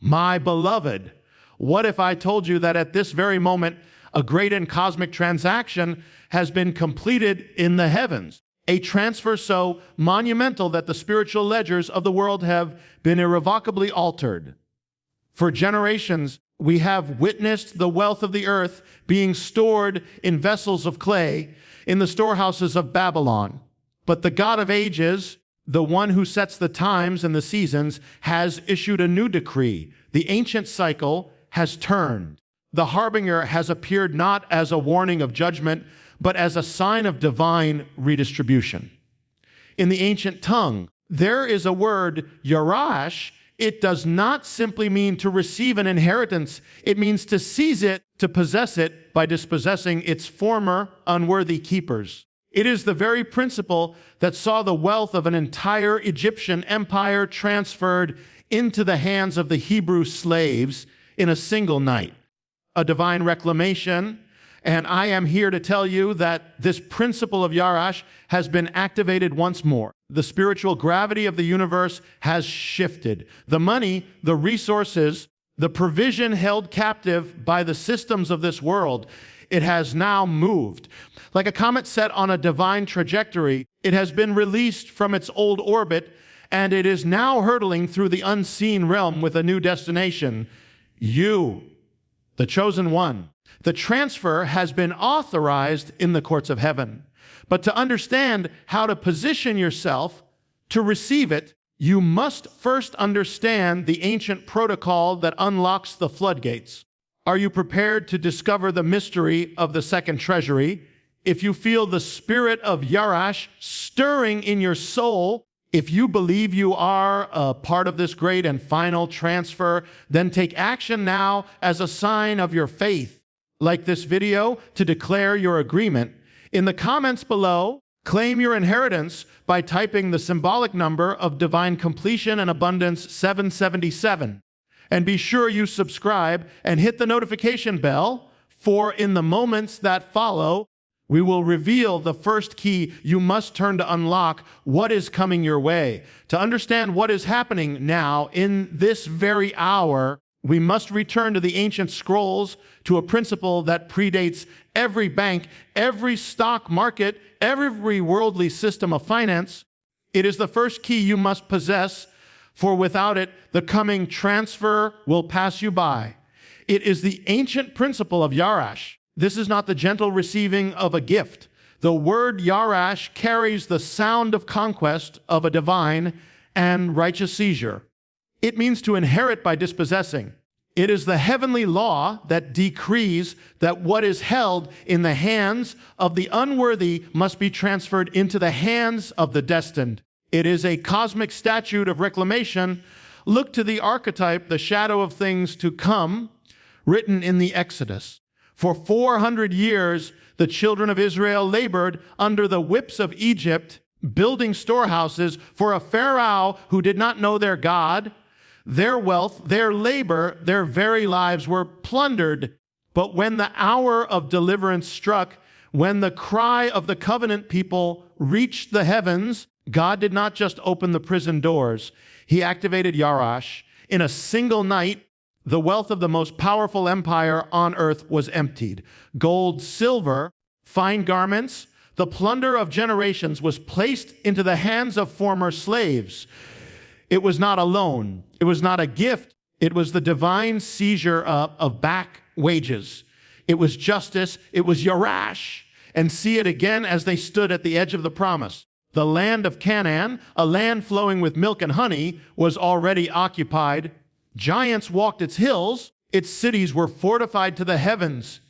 My beloved, what if I told you that at this very moment, a great and cosmic transaction has been completed in the heavens? A transfer so monumental that the spiritual ledgers of the world have been irrevocably altered. For generations, we have witnessed the wealth of the earth being stored in vessels of clay in the storehouses of Babylon. But the God of ages, the one who sets the times and the seasons, has issued a new decree. The ancient cycle has turned. The Harbinger has appeared not as a warning of judgment, but as a sign of divine redistribution. In the ancient tongue, there is a word, Yarash. It does not simply mean to receive an inheritance. It means to seize it, to possess it by dispossessing its former unworthy keepers. It is the very principle that saw the wealth of an entire Egyptian empire transferred into the hands of the Hebrew slaves in a single night. A divine reclamation. And I am here to tell you that this principle of Yarash has been activated once more. The spiritual gravity of the universe has shifted. The money, the resources, the provision held captive by the systems of this world, it has now moved. Like a comet set on a divine trajectory, it has been released from its old orbit, and it is now hurtling through the unseen realm with a new destination. You, the chosen one. The transfer has been authorized in the courts of heaven. But to understand how to position yourself to receive it, you must first understand the ancient protocol that unlocks the floodgates. Are you prepared to discover the mystery of the second treasury? If you feel the spirit of Yarash stirring in your soul, if you believe you are a part of this great and final transfer, then take action now as a sign of your faith. Like this video, to declare your agreement. In the comments below, claim your inheritance by typing the symbolic number of divine completion and abundance 777. And be sure you subscribe and hit the notification bell, for in the moments that follow, we will reveal the first key you must turn to unlock what is coming your way. To understand what is happening now in this very hour, we must return to the ancient scrolls, to a principle that predates every bank, every stock market, every worldly system of finance. It is the first key you must possess, for without it, the coming transfer will pass you by. It is the ancient principle of Yarash. This is not the gentle receiving of a gift. The word Yarash carries the sound of conquest of a divine and righteous seizure. It means to inherit by dispossessing. It is the heavenly law that decrees that what is held in the hands of the unworthy must be transferred into the hands of the destined. It is a cosmic statute of reclamation. Look to the archetype, the shadow of things to come, written in the Exodus. For 400 years, the children of Israel labored under the whips of Egypt, building storehouses for a Pharaoh who did not know their God. Their wealth, their labor, their very lives were plundered. But when the hour of deliverance struck, when the cry of the covenant people reached the heavens, God did not just open the prison doors. He activated Yarash. In a single night, the wealth of the most powerful empire on earth was emptied. Gold, silver, fine garments, the plunder of generations was placed into the hands of former slaves. It was not a loan. It was not a gift. It was the divine seizure of back wages. It was justice. It was Yarash. And see it again as they stood at the edge of the promise. The land of Canaan, a land flowing with milk and honey, was already occupied. Giants walked its hills. Its cities were fortified to the heavens.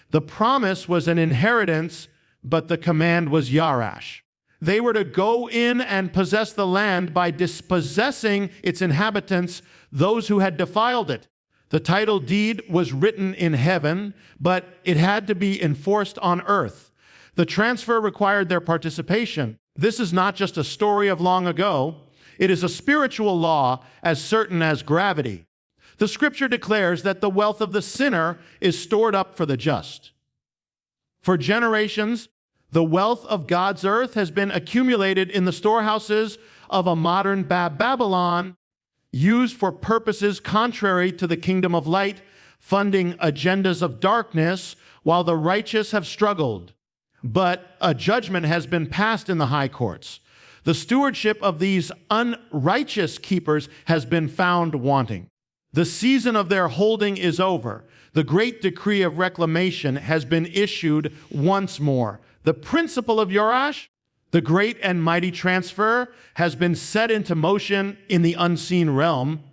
The promise was an inheritance, but the command was Yarash. They were to go in and possess the land by dispossessing its inhabitants, those who had defiled it. The title deed was written in heaven, but it had to be enforced on earth. The transfer required their participation. This is not just a story of long ago. It is a spiritual law as certain as gravity. The scripture declares that the wealth of the sinner is stored up for the just. For generations, the wealth of God's earth has been accumulated in the storehouses of a modern Babylon. used for purposes contrary to the kingdom of light, funding agendas of darkness, while the righteous have struggled. But a judgment has been passed in the high courts. The stewardship of these unrighteous keepers has been found wanting. The season of their holding is over. The great decree of reclamation has been issued once more. The principle of Yarash, the great and mighty transfer, has been set into motion in the unseen realm.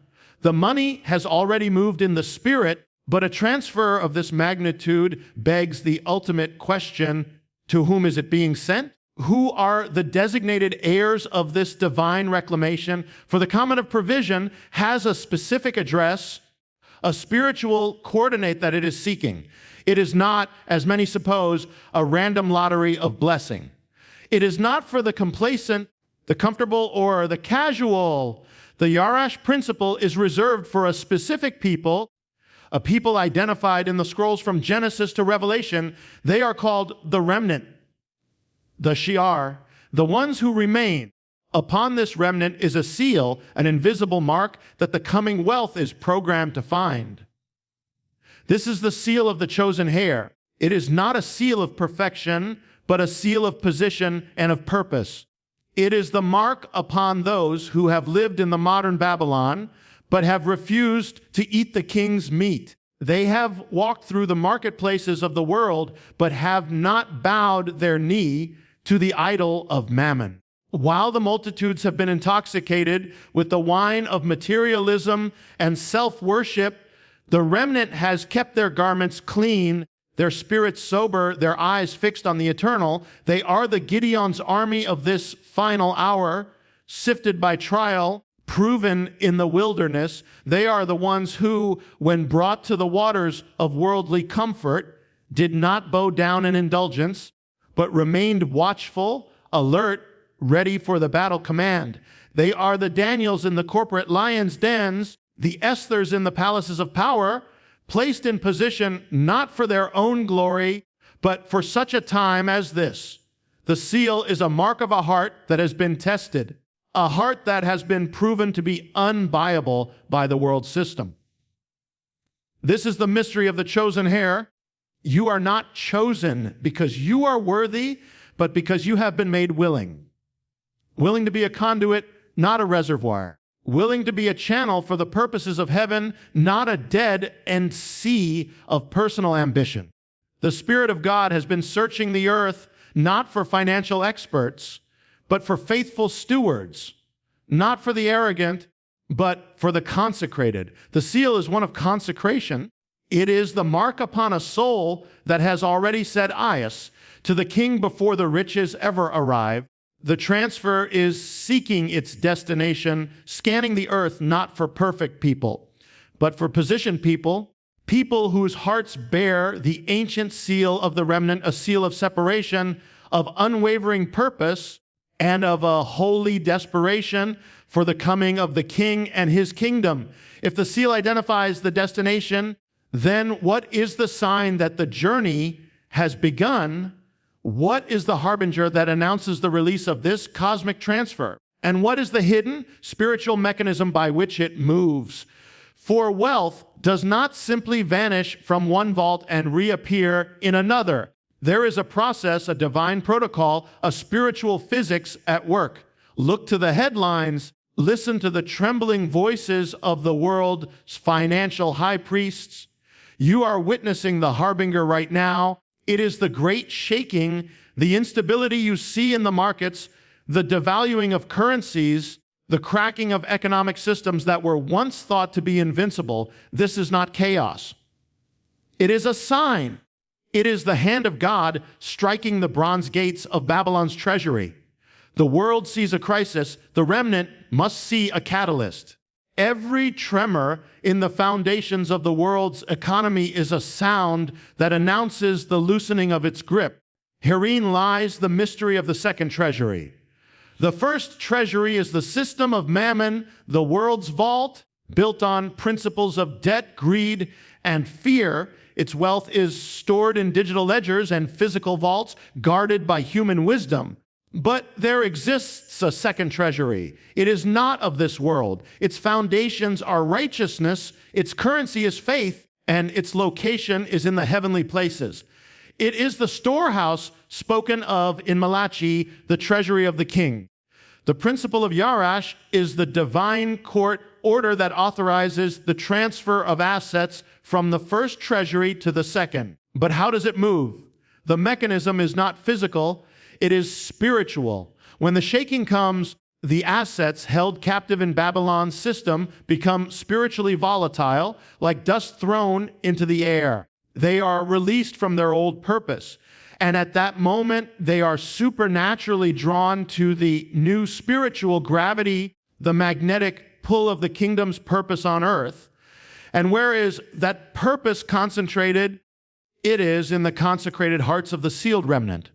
The money has already moved in the spirit, but a transfer of this magnitude begs the ultimate question: to whom is it being sent? Who are the designated heirs of this divine reclamation? For the comet of provision has a specific address, a spiritual coordinate that it is seeking. It is not, as many suppose, a random lottery of blessing. It is not for the complacent, the comfortable, or the casual. The Yarash principle is reserved for a specific people, a people identified in the scrolls from Genesis to Revelation. They are called the remnant, the Shi'ar, the ones who remain. Upon this remnant is a seal, an invisible mark that the coming wealth is programmed to find. This is the seal of the chosen heir. It is not a seal of perfection, but a seal of position and of purpose. It is the mark upon those who have lived in the modern Babylon, but have refused to eat the king's meat. They have walked through the marketplaces of the world, but have not bowed their knee to the idol of mammon. While the multitudes have been intoxicated with the wine of materialism and self-worship, the remnant has kept their garments clean, their spirits sober, their eyes fixed on the eternal. They are the Gideon's army of this final hour, sifted by trial, proven in the wilderness. They are the ones who, when brought to the waters of worldly comfort, did not bow down in indulgence, but remained watchful, alert, ready for the battle command. They are the Daniels in the corporate lions' dens, the Esthers in the palaces of power, placed in position not for their own glory, but for such a time as this. The seal is a mark of a heart that has been tested, a heart that has been proven to be unbuyable by the world system. This is the mystery of the chosen heir. You are not chosen because you are worthy, but because you have been made willing. Willing to be a conduit, not a reservoir. Willing to be a channel for the purposes of heaven, not a dead end sea of personal ambition. The Spirit of God has been searching the earth not for financial experts, but for faithful stewards, not for the arrogant, but for the consecrated. The seal is one of consecration. It is the mark upon a soul that has already said "Ias" to the king before the riches ever arrive. The transfer is seeking its destination, scanning the earth not for perfect people, but for positioned people, people whose hearts bear the ancient seal of the remnant, a seal of separation, of unwavering purpose, and of a holy desperation for the coming of the king and his kingdom. If the seal identifies the destination, then what is the sign that the journey has begun? What is the harbinger that announces the release of this cosmic transfer? And what is the hidden spiritual mechanism by which it moves? For wealth does not simply vanish from one vault and reappear in another. There is a process, a divine protocol, a spiritual physics at work. Look to the headlines. Listen to the trembling voices of the world's financial high priests. You are witnessing the harbinger right now. It is the great shaking, the instability you see in the markets, the devaluing of currencies, the cracking of economic systems that were once thought to be invincible. This is not chaos. It is a sign. It is the hand of God striking the bronze gates of Babylon's treasury. The world sees a crisis. The remnant must see a catalyst. Every tremor in the foundations of the world's economy is a sound that announces the loosening of its grip. Herein lies the mystery of the second treasury. The first treasury is the system of mammon, the world's vault, built on principles of debt, greed, and fear. Its wealth is stored in digital ledgers and physical vaults, guarded by human wisdom. But there exists a second treasury. It is not of this world. Its foundations are righteousness, its currency is faith, and its location is in the heavenly places. It is the storehouse spoken of in Malachi, the treasury of the king. The principle of Yarash is the divine court order that authorizes the transfer of assets from the first treasury to the second. But how does it move? The mechanism is not physical, it is spiritual. When the shaking comes, the assets held captive in Babylon's system become spiritually volatile, like dust thrown into the air. They are released from their old purpose. And at that moment, they are supernaturally drawn to the new spiritual gravity, the magnetic pull of the kingdom's purpose on earth. And where is that purpose concentrated? It is in the consecrated hearts of the sealed remnant.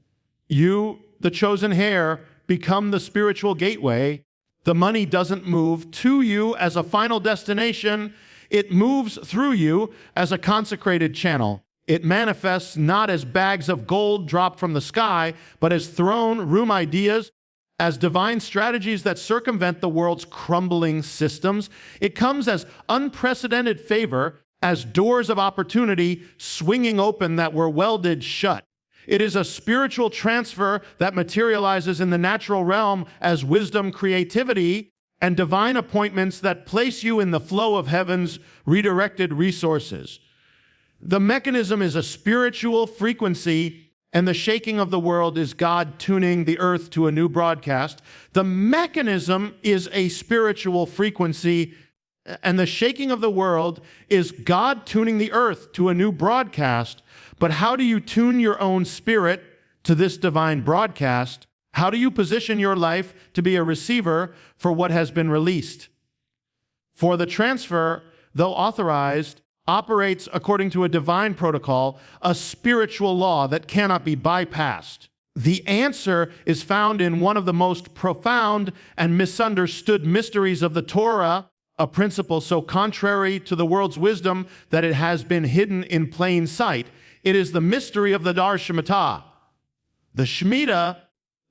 You, the chosen heir, become the spiritual gateway. The money doesn't move to you as a final destination. It moves through you as a consecrated channel. It manifests not as bags of gold dropped from the sky, but as throne room ideas, as divine strategies that circumvent the world's crumbling systems. It comes as unprecedented favor, as doors of opportunity swinging open that were welded shut. It is a spiritual transfer that materializes in the natural realm as wisdom, creativity, and divine appointments that place you in the flow of heaven's redirected resources. The mechanism is a spiritual frequency, and the shaking of the world is God tuning the earth to a new broadcast. The mechanism is a spiritual frequency, and the shaking of the world is God tuning the earth to a new broadcast. But how do you tune your own spirit to this divine broadcast? How do you position your life to be a receiver for what has been released? For the transfer, though authorized, operates according to a divine protocol, a spiritual law that cannot be bypassed. The answer is found in one of the most profound and misunderstood mysteries of the Torah, a principle so contrary to the world's wisdom that it has been hidden in plain sight. It is the mystery of the Dar Shmita. The Shmita,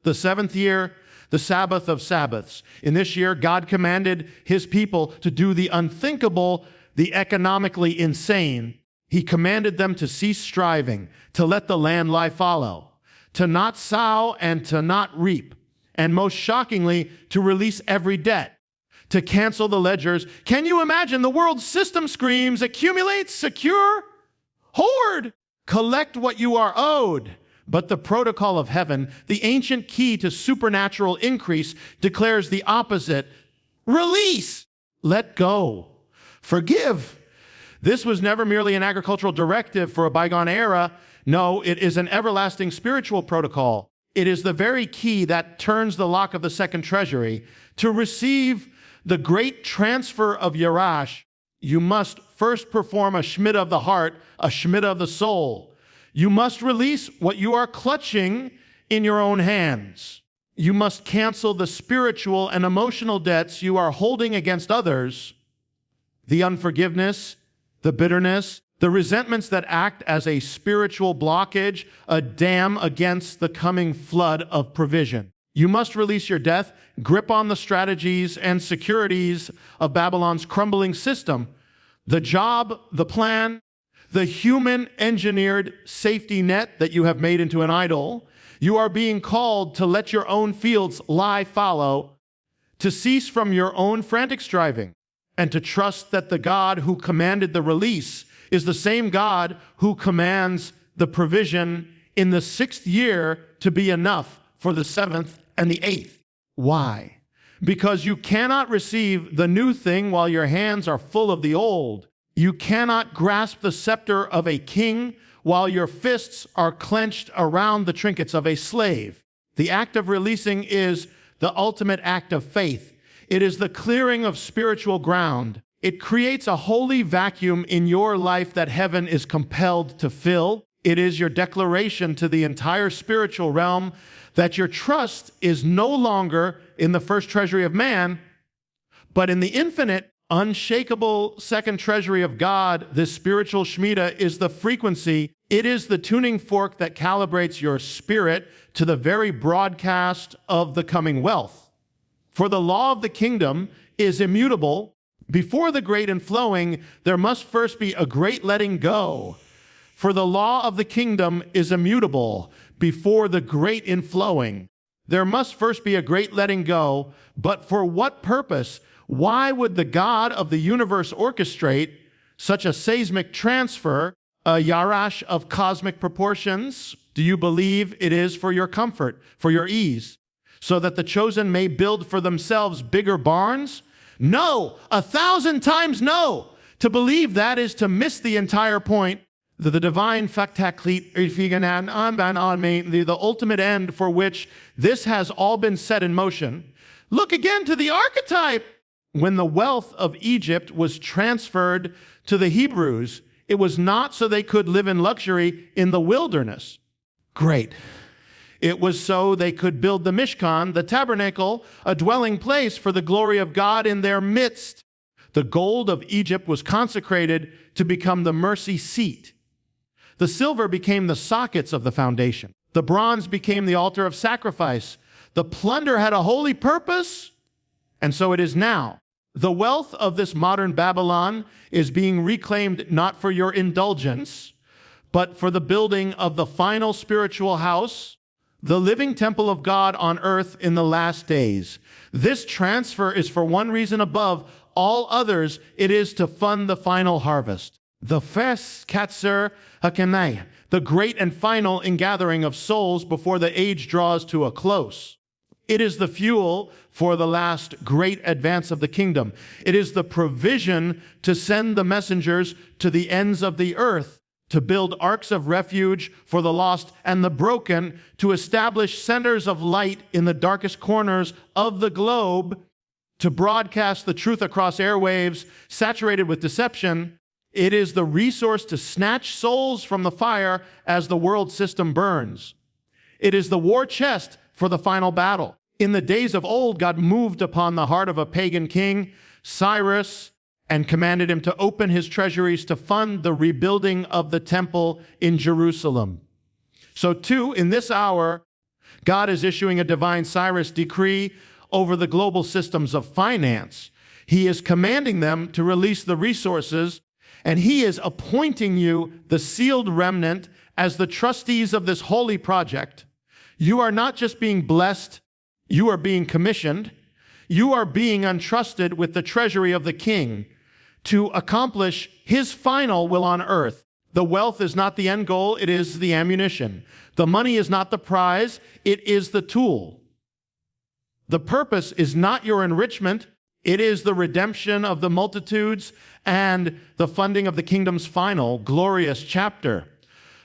the seventh year, the Sabbath of Sabbaths. In this year, God commanded his people to do the unthinkable, the economically insane. He commanded them to cease striving, to let the land lie fallow, to not sow and to not reap, and most shockingly, to release every debt, to cancel the ledgers. Can you imagine? The world's system screams, accumulate, secure, hoard, collect what you are owed. But the protocol of heaven, the ancient key to supernatural increase, declares the opposite. Release, let go, forgive. This was never merely an agricultural directive for a bygone era. No, it is an everlasting spiritual protocol. It is the very key that turns the lock of the second treasury. To receive the great transfer of Yarash, you must first perform a Shmita of the heart, a Shmita of the soul. You must release what you are clutching in your own hands. You must cancel the spiritual and emotional debts you are holding against others, the unforgiveness, the bitterness, the resentments that act as a spiritual blockage, a dam against the coming flood of provision. You must release your death, grip on the strategies and securities of Babylon's crumbling system, the job, the plan, the human-engineered safety net that you have made into an idol. You are being called to let your own fields lie fallow, to cease from your own frantic striving, and to trust that the God who commanded the release is the same God who commands the provision in the 6th year to be enough for the 7th and the 8th. Why? Because you cannot receive the new thing while your hands are full of the old. You cannot grasp the scepter of a king while your fists are clenched around the trinkets of a slave. The act of releasing is the ultimate act of faith. It is the clearing of spiritual ground. It creates a holy vacuum in your life that heaven is compelled to fill. It is your declaration to the entire spiritual realm that your trust is no longer in the first treasury of man, but in the infinite, unshakable second treasury of God, this spiritual Shmita, is the frequency. It is the tuning fork that calibrates your spirit to the very broadcast of the coming wealth. For the law of the kingdom is immutable. Before the great inflowing, there must first be a great letting go. For the law of the kingdom is immutable. Before the great inflowing, there must first be a great letting go. But for what purpose? Why would the God of the universe orchestrate such a seismic transfer, a Yarash of cosmic proportions? Do you believe it is for your comfort, for your ease, so that the chosen may build for themselves bigger barns? No, 1,000 times no. To believe that is to miss the entire point. The divine factaklit, the ultimate end for which this has all been set in motion. Look again to the archetype. When the wealth of Egypt was transferred to the Hebrews, it was not so they could live in luxury in the wilderness. Great. It was so they could build the Mishkan, the tabernacle, a dwelling place for the glory of God in their midst. The gold of Egypt was consecrated to become the mercy seat. The silver became the sockets of the foundation. The bronze became the altar of sacrifice. The plunder had a holy purpose, and so it is now. The wealth of this modern Babylon is being reclaimed not for your indulgence, but for the building of the final spiritual house, the living temple of God on earth in the last days. This transfer is for one reason above all others. It is to fund the final harvest. The Fes Katzer Hakanai, the great and final ingathering of souls before the age draws to a close. It is the fuel for the last great advance of the kingdom. It is the provision to send the messengers to the ends of the earth, to build arks of refuge for the lost and the broken, to establish centers of light in the darkest corners of the globe, to broadcast the truth across airwaves saturated with deception. It is the resource to snatch souls from the fire as the world system burns. It is the war chest for the final battle. In the days of old, God moved upon the heart of a pagan king, Cyrus, and commanded him to open his treasuries to fund the rebuilding of the temple in Jerusalem. So too, in this hour, God is issuing a divine Cyrus decree over the global systems of finance. He is commanding them to release the resources, and he is appointing you, the sealed remnant, as the trustees of this holy project. You are not just being blessed, you are being commissioned. You are being entrusted with the treasury of the king to accomplish his final will on earth. The wealth is not the end goal, it is the ammunition. The money is not the prize, it is the tool. The purpose is not your enrichment, it is the redemption of the multitudes and the funding of the kingdom's final glorious chapter.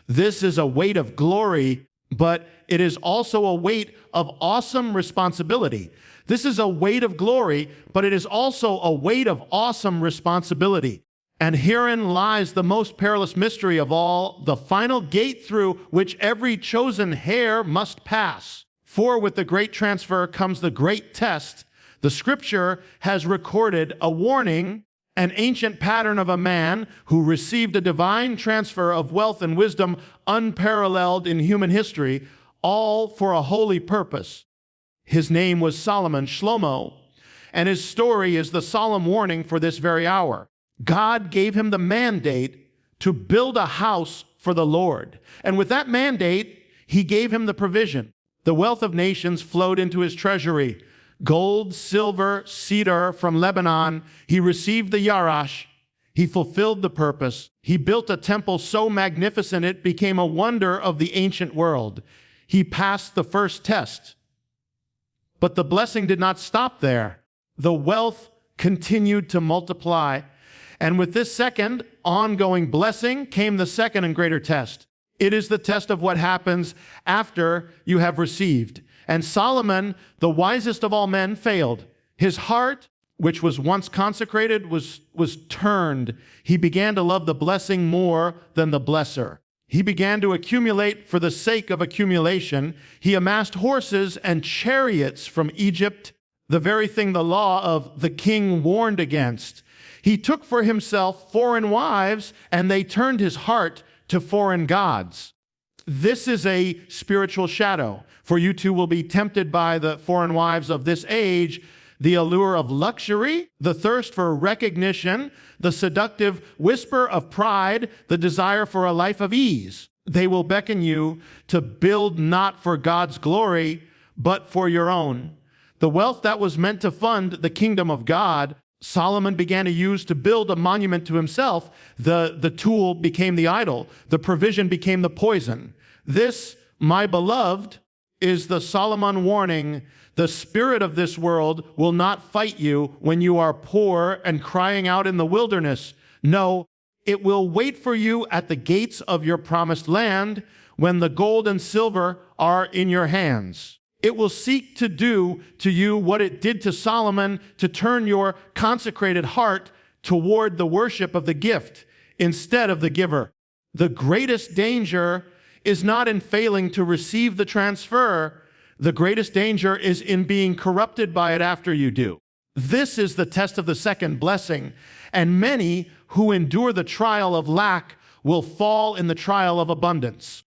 This is a weight of glory, but it is also a weight of awesome responsibility. This is a weight of glory, but it is also a weight of awesome responsibility. And herein lies the most perilous mystery of all, the final gate through which every chosen heir must pass. For with the great transfer comes the great test. The scripture has recorded a warning, an ancient pattern of a man who received a divine transfer of wealth and wisdom unparalleled in human history, all for a holy purpose. His name was Solomon, Shlomo, and his story is the solemn warning for this very hour. God gave him the mandate to build a house for the Lord. And with that mandate, he gave him the provision. The wealth of nations flowed into his treasury. Gold, silver, cedar from Lebanon. He received the Yarash. He fulfilled the purpose. He built a temple so magnificent it became a wonder of the ancient world. He passed the first test. But the blessing did not stop there. The wealth continued to multiply. And with this second ongoing blessing came the second and greater test. It is the test of what happens after you have received. And Solomon, the wisest of all men, failed. His heart, which was once consecrated, was turned. He began to love the blessing more than the blesser. He began to accumulate for the sake of accumulation. He amassed horses and chariots from Egypt, the very thing the law of the king warned against. He took for himself foreign wives, and they turned his heart to foreign gods. This is a spiritual shadow, for you too will be tempted by the foreign wives of this age, the allure of luxury, the thirst for recognition, the seductive whisper of pride, the desire for a life of ease. They will beckon you to build not for God's glory, but for your own. The wealth that was meant to fund the kingdom of God, Solomon began to use to build a monument to himself. The tool became the idol. The provision became the poison. This, my beloved, is the Solomon warning. The spirit of this world will not fight you when you are poor and crying out in the wilderness. No, it will wait for you at the gates of your promised land when the gold and silver are in your hands. It will seek to do to you what it did to Solomon, to turn your consecrated heart toward the worship of the gift instead of the giver. The greatest danger is not in failing to receive the transfer. The greatest danger is in being corrupted by it after you do. This is the test of the second blessing, and many who endure the trial of lack will fall in the trial of abundance.